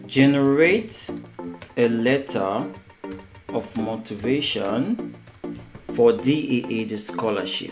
Generate a letter of motivation for DAAD scholarship.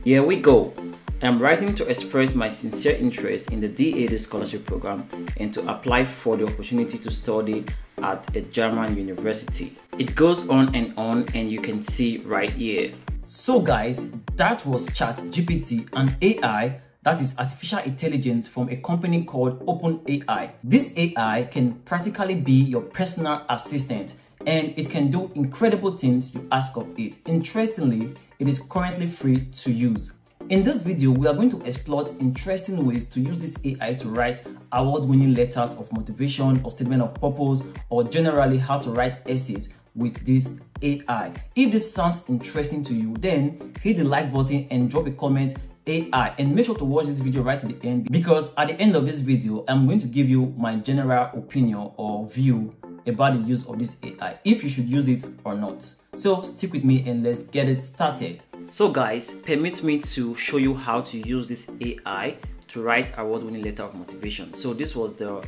Here we go. I'm writing to express my sincere interest in the DAAD scholarship program and to apply for the opportunity to study at a German university. It goes on, and you can see right here. So guys, that was Chat GPT, an AI that is artificial intelligence from a company called OpenAI. This AI can practically be your personal assistant, and it can do incredible things you ask of it. Interestingly, it is currently free to use. In this video, we are going to explore interesting ways to use this AI to write award-winning letters of motivation or statement of purpose, or generally how to write essays with this AI. If this sounds interesting to you, then hit the like button and drop a comment AI, and make sure to watch this video right to the end, because at the end of this video, I'm going to give you my general opinion or view about the use of this AI, if you should use it or not. So stick with me and let's get it started. So guys, permit me to show you how to use this AI to write award-winning letter of motivation. So this was the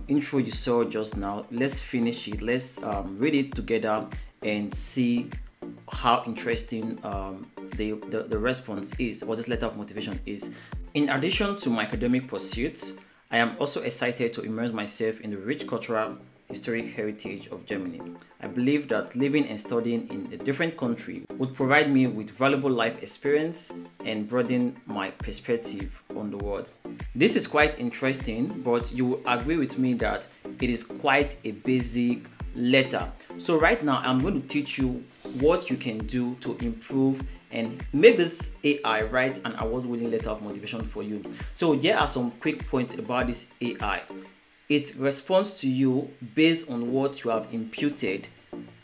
intro you saw just now. Let's finish it. Let's read it together and see how interesting the response is, or this letter of motivation is. In addition to my academic pursuits, I am also excited to immerse myself in the rich cultural historic heritage of Germany. I believe that living and studying in a different country would provide me with valuable life experience and broaden my perspective on the world. This is quite interesting, but you will agree with me that it is quite a basic letter. So right now I'm going to teach you what you can do to improve and make this AI write an award-winning letter of motivation for you. So here are some quick points about this AI. It responds to you based on what you have imputed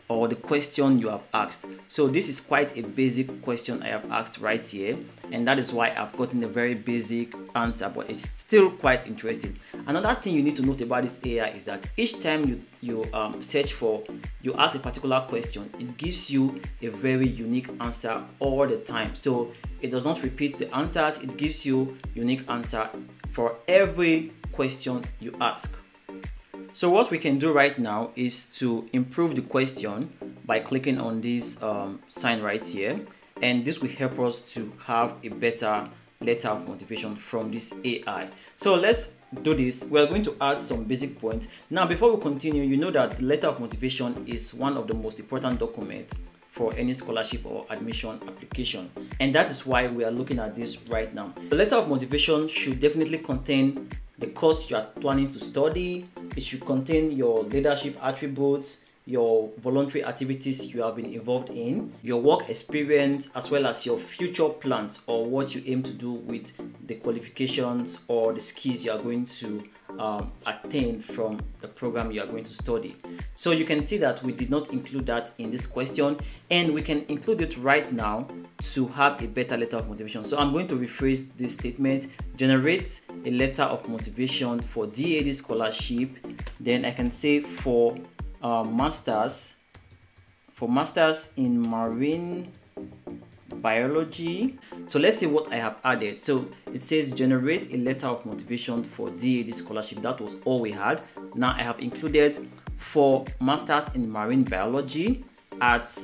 or the question you have asked. So this is quite a basic question I have asked right here, and that is why I've gotten a very basic answer, but it's still quite interesting. Another thing you need to note about this AI is that each time you ask a particular question, it gives you a very unique answer all the time. So it does not repeat the answers, it gives you unique answer for every question you ask. So what we can do right now is to improve the question by clicking on this sign right here, and this will help us to have a better letter of motivation from this AI. So let's do this. We are going to add some basic points. Now before we continue, you know that the letter of motivation is one of the most important documents for any scholarship or admission application, and that is why we are looking at this right now. The letter of motivation should definitely contain the course you are planning to study. It should contain your leadership attributes, your voluntary activities you have been involved in, your work experience, as well as your future plans or what you aim to do with the qualifications or the skills you are going to attain from the program you are going to study. So you can see that we did not include that in this question, and we can include it right now to have a better letter of motivation. So I'm going to rephrase this statement: generate a letter of motivation for DAAD scholarship. Then I can say for masters in marine biology. So let's see what I have added. So it says generate a letter of motivation for DAAD scholarship. That was all we had. Now I have included for masters in marine biology at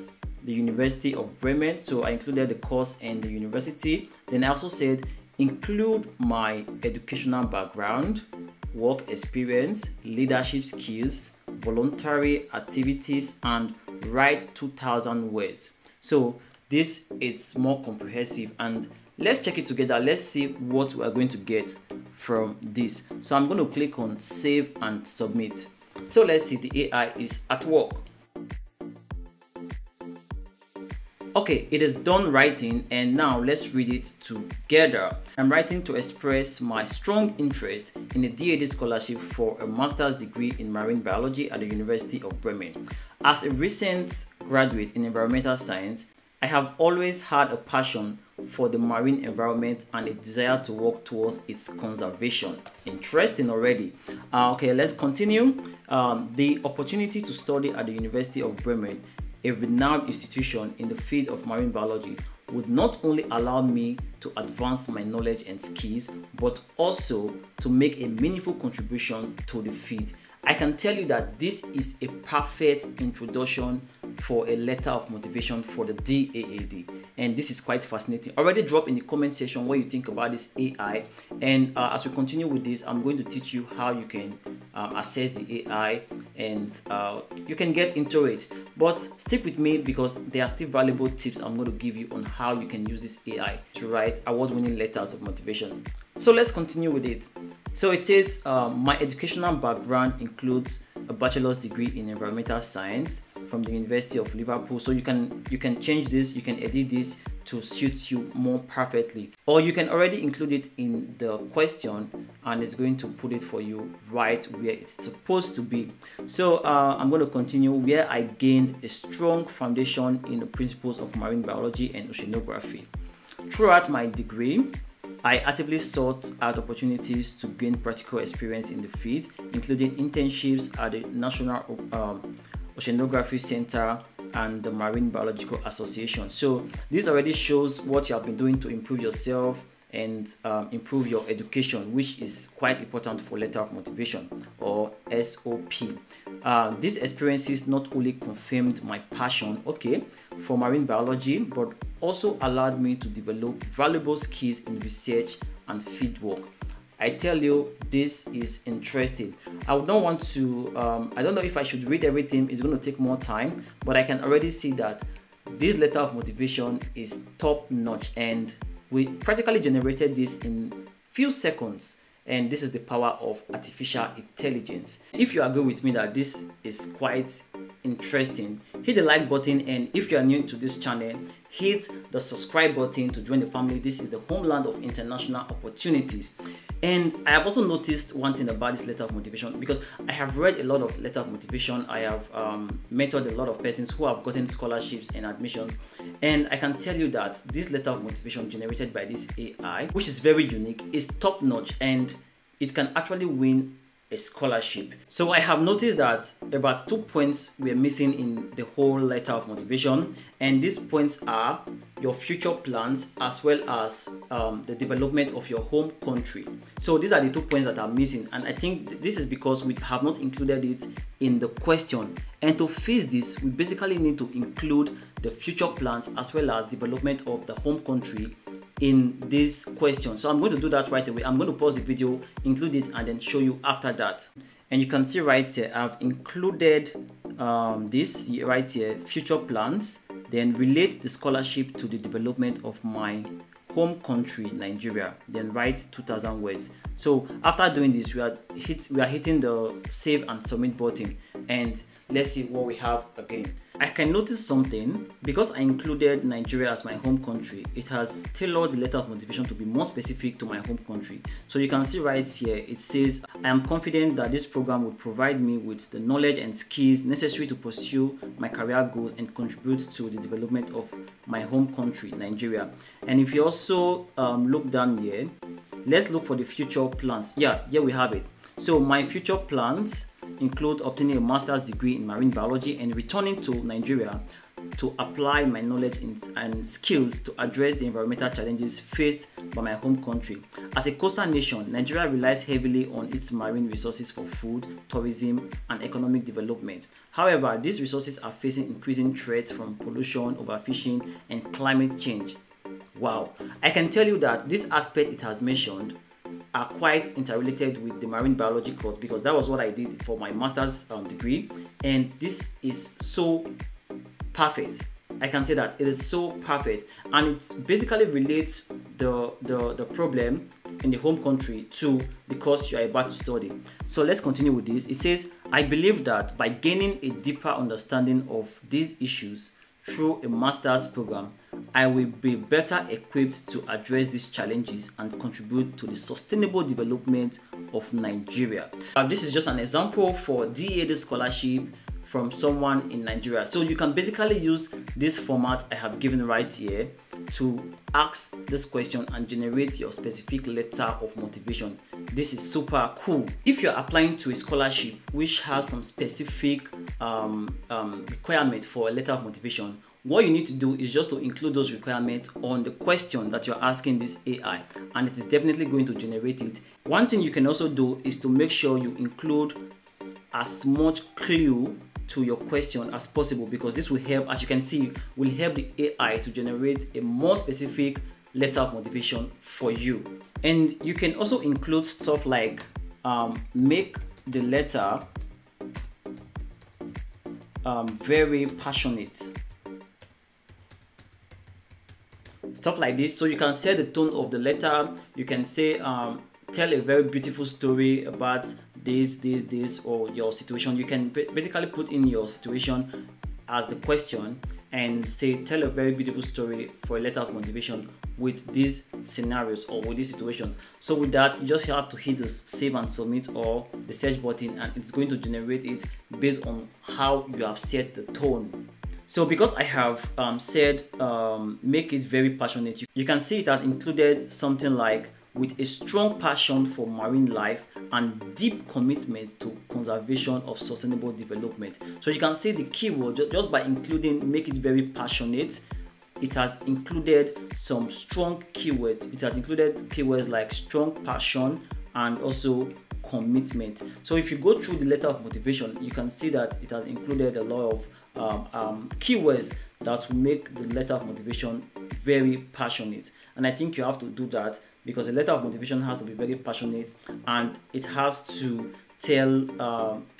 the University of Bremen. So I included the course and the university. Then I also said include my educational background, work experience, leadership skills, voluntary activities, and write 2,000 words. So this is more comprehensive, and let's check it together. Let's see what we are going to get from this. So I'm going to click on save and submit. So let's see, the AI is at work. Okay, it is done writing, and now let's read it together. I'm writing to express my strong interest in a DAAD scholarship for a master's degree in marine biology at the University of Bremen. As a recent graduate in environmental science, I have always had a passion for the marine environment and a desire to work towards its conservation. Interesting already. Okay, let's continue. The opportunity to study at the University of Bremen, a renowned institution in the field of marine biology, would not only allow me to advance my knowledge and skills, but also to make a meaningful contribution to the field. I can tell you that this is a perfect introduction for a letter of motivation for the DAAD, and this is quite fascinating. Already drop in the comment section what you think about this AI, and as we continue with this, I'm going to teach you how you can assess the AI, and you can get into it. But stick with me because there are still valuable tips I'm going to give you on how you can use this AI to write award-winning letters of motivation. So let's continue with it. So it says my educational background includes a bachelor's degree in environmental science from the University of Liverpool. So you can change this, you can edit this to suit you more perfectly, or you can already include it in the question and it's going to put it for you right where it's supposed to be. So I'm going to continue where I gained a strong foundation in the principles of marine biology and oceanography. Throughout my degree, I actively sought out opportunities to gain practical experience in the field, including internships at the National Oceanography Center and the Marine Biological Association. So this already shows what you have been doing to improve yourself and improve your education, which is quite important for letter of motivation, or SOP. These experiences not only confirmed my passion, for marine biology, but also allowed me to develop valuable skills in research and fieldwork. I tell you, this is interesting. I would not want to, I don't know if I should read everything, it's going to take more time, but I can already see that this letter of motivation is top notch, and we practically generated this in few seconds. And this is the power of artificial intelligence. If you agree with me that this is quite interesting, hit the like button, and if you are new to this channel, hit the subscribe button to join the family. This is the homeland of international opportunities. And I have also noticed one thing about this letter of motivation, because I have read a lot of letter of motivation. I have mentored a lot of persons who have gotten scholarships and admissions, and I can tell you that this letter of motivation generated by this AI, which is very unique, is top notch, and it can actually win a scholarship. So I have noticed that about 2 points were missing in the whole letter of motivation, and these points are your future plans as well as the development of your home country. So these are the 2 points that are missing, and I think this is because we have not included it in the question. And to fix this, we basically need to include the future plans as well as development of the home country in this question. So I'm going to do that right away. I'm going to pause the video, include it, and then show you after that. And you can see right here, I've included this right here, future plans, then relate the scholarship to the development of my home country, Nigeria, then write 2,000 words. So after doing this, we are hitting the save and submit button, and let's see what we have again. I can notice something. Because I included Nigeria as my home country, it has tailored the letter of motivation to be more specific to my home country. So you can see right here, it says, I am confident that this program will provide me with the knowledge and skills necessary to pursue my career goals and contribute to the development of my home country, Nigeria. And if you also look down here, let's look for the future plans. Yeah, here we have it. So my future plans include obtaining a master's degree in marine biology and returning to Nigeria to apply my knowledge and skills to address the environmental challenges faced by my home country. As a coastal nation, Nigeria relies heavily on its marine resources for food, tourism, and economic development. However, these resources are facing increasing threats from pollution, overfishing, and climate change. Wow, I can tell you that this aspect it has mentioned are quite interrelated with the marine biology course, because that was what I did for my master's degree, and this is so perfect. I can say that it is so perfect, and it basically relates the problem in the home country to the course you are about to study. So let's continue with this. It says, I believe that by gaining a deeper understanding of these issues through a master's program, I will be better equipped to address these challenges and contribute to the sustainable development of Nigeria. This is just an example for DAAD scholarship from someone in Nigeria. So you can basically use this format I have given right here to ask this question and generate your specific letter of motivation. This is super cool. If you're applying to a scholarship which has some specific requirement for a letter of motivation, what you need to do is just to include those requirements on the question that you're asking this AI, and it is definitely going to generate it. One thing you can also do is to make sure you include as much clue to your question as possible, because this will help, as you can see, will help the AI to generate a more specific letter of motivation for you. And you can also include stuff like make the letter very passionate, stuff like this. So you can set the tone of the letter. You can say tell a very beautiful story about this or your situation. You can basically put in your situation as the question and say tell a very beautiful story for a letter of motivation with these scenarios or with these situations. So with that, you just have to hit the save and submit or the search button, and it's going to generate it based on how you have set the tone. So because I have said make it very passionate, you can see it has included something like with a strong passion for marine life and deep commitment to conservation of sustainable development. So you can see the keyword just by including make it very passionate. It has included some strong keywords. It has included keywords like strong passion and also commitment. So if you go through the letter of motivation, you can see that it has included a lot of keywords that will make the letter of motivation very passionate. And I think you have to do that because a letter of motivation has to be very passionate and it has to tell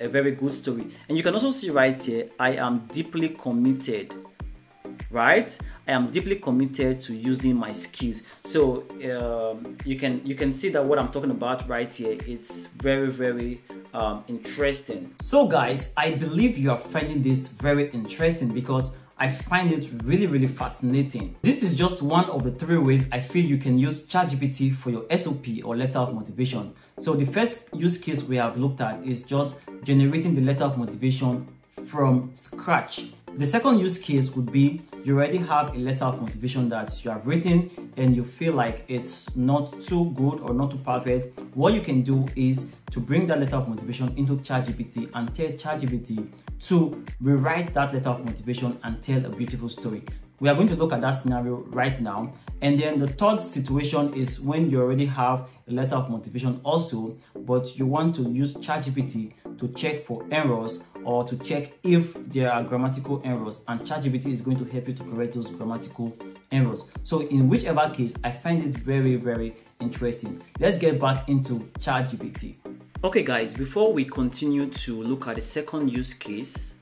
a very good story. And you can also see right here, I am deeply committed. Right, I am deeply committed to using my skills. So you can see that what I'm talking about right here, it's very interesting. So guys, I believe you are finding this very interesting because I find it really fascinating. This is just one of the 3 ways I feel you can use Chat GPT for your SOP or letter of motivation. So the first use case we have looked at is just generating the letter of motivation from scratch. The second use case would be you already have a letter of motivation that you have written and you feel like it's not too good or not too perfect. What you can do is to bring that letter of motivation into ChatGPT and tell ChatGPT to rewrite that letter of motivation and tell a beautiful story. We are going to look at that scenario right now. And then the third situation is when you already have a letter of motivation also, but you want to use ChatGPT to check for errors or to check if there are grammatical errors, and ChatGPT is going to help you to correct those grammatical errors. So in whichever case, I find it very interesting. Let's get back into ChatGPT. Okay guys, before we continue to look at the second use case,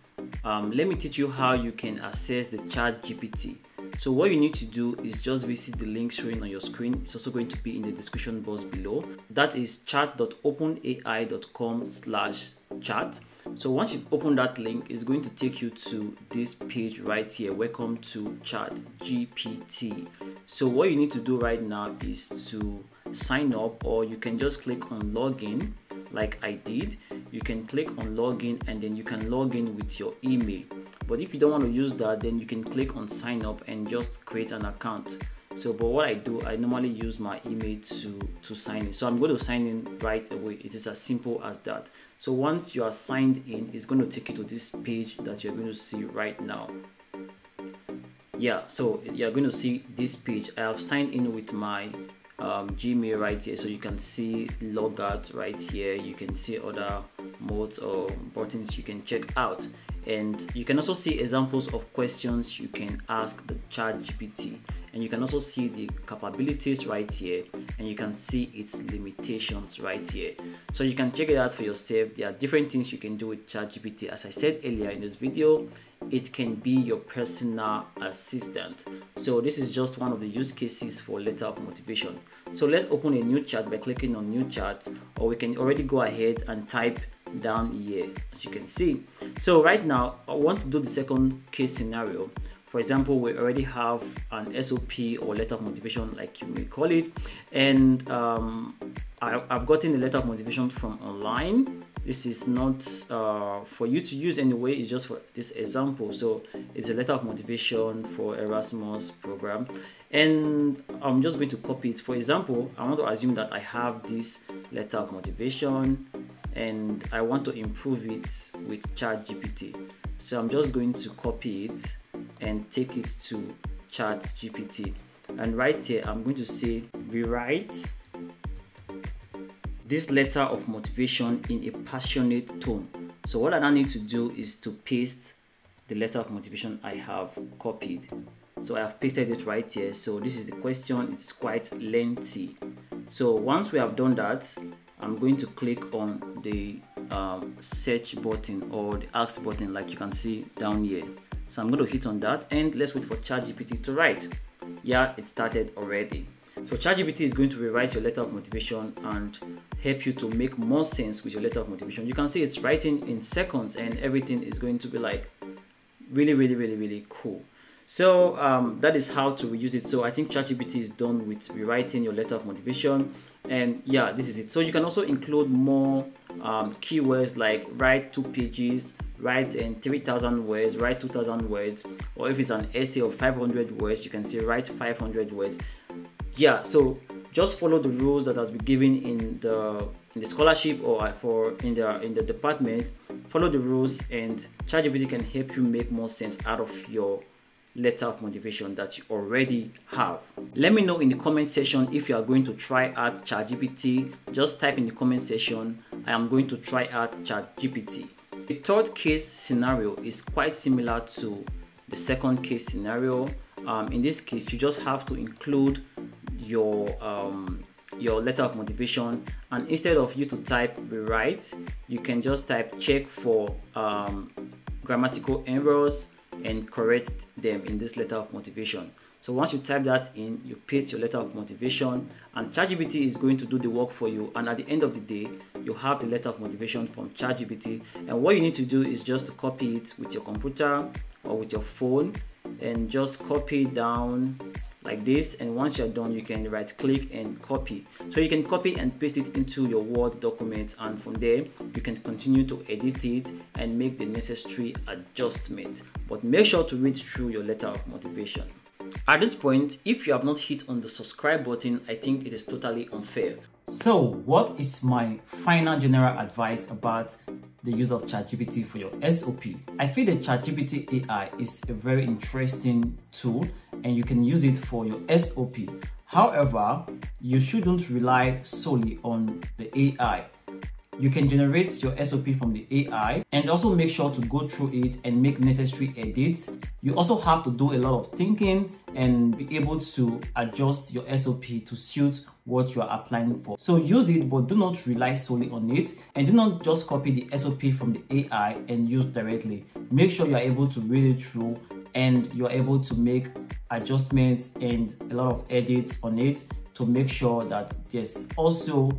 let me teach you how you can access the Chat GPT. So what you need to do is just visit the link showing on your screen. It's also going to be in the description box below. That is chat.openai.com/chat. So once you open that link, it's going to take you to this page right here. Welcome to Chat GPT. So what you need to do right now is to sign up, or you can just click on login like I did. You can click on login and then you can log in with your email. But if you don't want to use that, then you can click on sign up and just create an account. So but what I do, I normally use my email to sign in. So I'm going to sign in right away. It is as simple as that. So once you are signed in, it's going to take you to this page that you're going to see right now. Yeah, so you're going to see this page. I have signed in with my Gmail right here, so you can see log out right here. You can see other modes or buttons you can check out, and you can also see examples of questions you can ask the Chat GPT, and you can also see the capabilities right here, and you can see its limitations right here. So you can check it out for yourself. There are different things you can do with Chat GPT. As I said earlier in this video, it can be your personal assistant. So this is just one of the use cases for letter of motivation. So let's open a new chat by clicking on new chat, or we can already go ahead and type down here, as you can see. So right now I want to do the second case scenario. For example, we already have an SOP or letter of motivation, like you may call it, and I've gotten a letter of motivation from online. This is not for you to use anyway, it's just for this example. So it's a letter of motivation for Erasmus program, and I'm just going to copy it. For example, I want to assume that I have this letter of motivation and I want to improve it with Chat GPT. So I'm just going to copy it and take it to Chat GPT. And right here, I'm going to say rewrite this letter of motivation in a passionate tone. So what I now need to do is to paste the letter of motivation I have copied. So I have pasted it right here. So this is the question. It's quite lengthy. So once we have done that, I'm going to click on the search button or the ask button, like you can see down here. So I'm going to hit on that, and let's wait for ChatGPT to write. Yeah, it started already. So ChatGPT is going to rewrite your letter of motivation and help you to make more sense with your letter of motivation. You can see it's writing in seconds, and everything is going to be like really cool. So that is how to use it. So I think ChatGPT is done with rewriting your letter of motivation, and yeah, this is it. So you can also include more keywords, like write 2 pages, write 3,000 words, write 2,000 words, or if it's an essay of 500 words, you can say write 500 words. Yeah, so just follow the rules that has been given in the scholarship or in the department. Follow the rules, and ChatGPT can help you make more sense out of your letter of motivation that you already have. Let me know in the comment section if you are going to try out ChatGPT. Just type in the comment section, I am going to try out ChatGPT. The third case scenario is quite similar to the second case scenario. In this case, you just have to include your letter of motivation, and instead of you to type rewrite, you can just type check for grammatical errors and correct them in this letter of motivation. So once you type that in, you paste your letter of motivation, and ChatGPT is going to do the work for you, and at the end of the day, you have the letter of motivation from ChatGPT. And what you need to do is just to copy it with your computer or with your phone, and just copy it down like this. And once you're done, you can right click and copy. So you can copy and paste it into your Word document, and from there you can continue to edit it and make the necessary adjustments. But make sure to read through your letter of motivation. At this point, if you have not hit on the subscribe button, I think it is totally unfair. So what is my final general advice about the use of ChatGPT for your SOP? I feel that ChatGPT AI is a very interesting tool, and you can use it for your SOP. However, you shouldn't rely solely on the AI. You can generate your SOP from the AI and also make sure to go through it and make necessary edits. You also have to do a lot of thinking and be able to adjust your SOP to suit what you are applying for. So use it, but do not rely solely on it, and do not just copy the SOP from the AI and use directly. Make sure you are able to read it through, and you are able to make adjustments and a lot of edits on it to make sure that there's also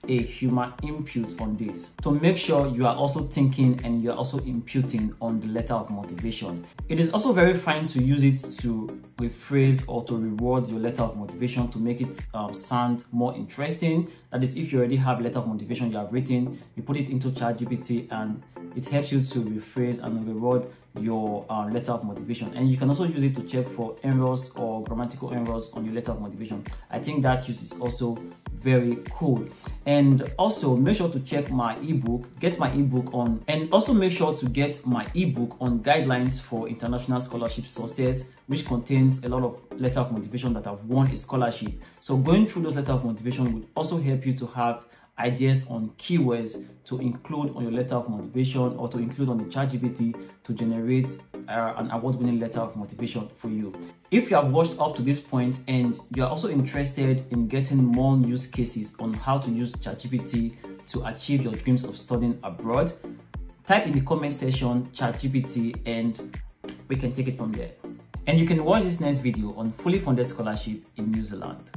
a human input on this, to make sure you are also thinking and you are also imputing on the letter of motivation. It is also very fine to use it to rephrase or to reword your letter of motivation to make it sound more interesting. That is, if you already have a letter of motivation you have written, you put it into ChatGPT and it helps you to rephrase and reword your letter of motivation. And you can also use it to check for errors or grammatical errors on your letter of motivation. I think that use is also very cool. And also make sure to check my ebook, get my ebook on, and also make sure to get my ebook on guidelines for international scholarship success, which contains a lot of letter of motivation that have won a scholarship. So going through those letter of motivation would also help you to have ideas on keywords to include on your letter of motivation, or to include on the ChatGPT to generate an award-winning letter of motivation for you. If you have watched up to this point and you are also interested in getting more use cases on how to use ChatGPT to achieve your dreams of studying abroad, type in the comment section ChatGPT and we can take it from there. And you can watch this next video on fully funded scholarship in New Zealand.